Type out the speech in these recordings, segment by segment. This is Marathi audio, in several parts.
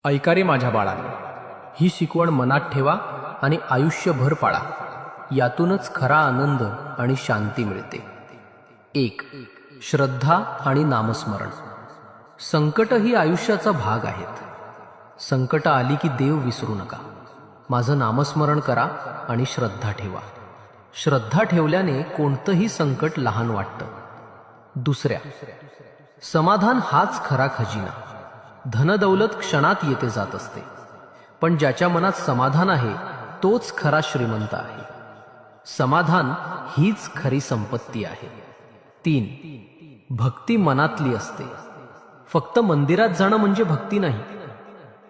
ऐका रे माझ्या बाळांनो, ही शिकवण मनात ठेवा आणि आयुष्यभर पाळा. यातूनच खरा आनंद आणि शांती मिळते. 1. श्रद्धा आणि नामस्मरण. संकट ही आयुष्याचा भाग आहेत. संकट आली की देव विसरू नका. माझं नामस्मरण करा आणि श्रद्धा ठेवा. श्रद्धा ठेवल्याने कोणतंही संकट लहान वाटतं. 2. समाधान हाच खरा खजिना. धनदौलत क्षणात येते जात असते, पण ज्याच्या मनात समाधान आहे तोच खरा श्रीमंत आहे. समाधान हीच खरी संपत्ती आहे. 3. भक्ती मनातली असते. फक्त मंदिरात जाणं म्हणजे भक्ती नाही.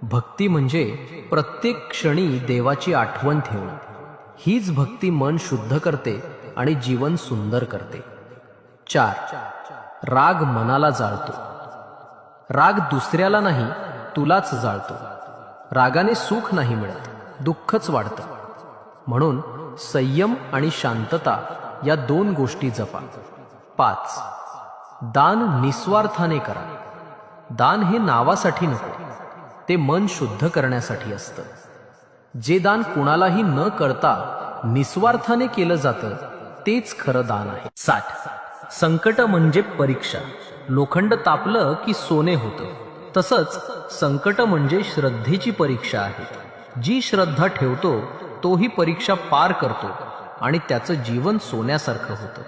भक्ती म्हणजे प्रत्येक क्षणी देवाची आठवण ठेवणं. हीच भक्ती मन शुद्ध करते आणि जीवन सुंदर करते. 4. राग मनाला जाळतो. राग दुसऱ्याला नाही, तुलाच जाळतो. रागाने सुख नाही मिळत, दुःखच वाढतं. म्हणून संयम आणि शांतता या 2 गोष्टी जपा. 5. दान निस्वार्थाने करा. दान हे नावासाठी नको, ते मन शुद्ध करण्यासाठी असतं. जे दान कुणालाही न करता निस्वार्थाने केलं जातं तेच खरं दान आहे. 7. संकट म्हणजे परीक्षा. लोखंड तापलं की सोने होतं. तसंच संकट म्हणजे श्रद्धेची परीक्षा आहे. जी श्रद्धा ठेवतो तोही परीक्षा पार करतो आणि त्याचं जीवन सोन्यासारखं होतं.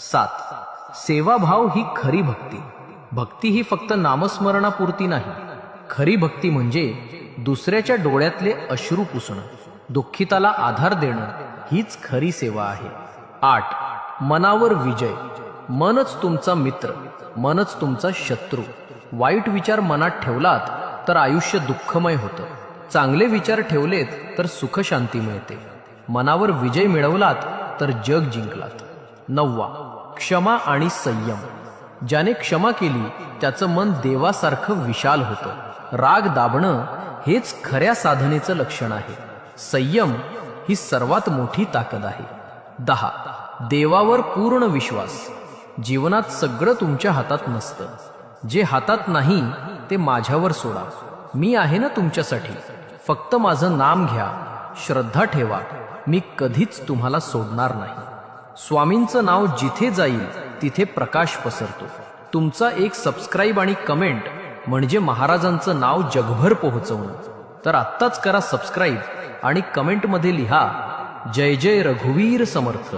7. सेवाभाव ही खरी भक्ती. भक्ती ही फक्त नामस्मरणापुरती नाही. खरी भक्ती म्हणजे दुसऱ्याच्या डोळ्यातले अश्रू पुसणं, दुःखिताला आधार देणं हीच खरी सेवा आहे. 8. मनावर विजय. मनच तुमचा मित्र, मनच तुमचा शत्रू. वाईट विचार मनात ठेवलात तर आयुष्य दुःखमय होतं. चांगले विचार ठेवलेत तर सुख शांती मिळते. मनावर विजय मिळवलात तर जग जिंकलात. 9. क्षमा आणि संयम. ज्याने क्षमा केली त्याचं मन देवासारखं विशाल होतं. राग दाबणं हेच खऱ्या साधनेचं लक्षण आहे. संयम ही सर्वात मोठी ताकद आहे. 10. देवावर पूर्ण विश्वास. जीवनात सगळं तुमच्या हातात नसतं. जे हातात नाही ते माझ्यावर सोडा. मी आहे ना तुमच्यासाठी. फक्त माझं नाम घ्या, श्रद्धा ठेवा. मी कधीच तुम्हाला सोडणार नाही. स्वामींचं नाव जिथे जाईल तिथे प्रकाश पसरतो. तुमचा एक सबस्क्राईब आणि कमेंट म्हणजे महाराजांचं नाव जगभर पोहोचवणं. तर आत्ताच करा सबस्क्राईब आणि कमेंटमध्ये लिहा, जय जय रघुवीर समर्थ.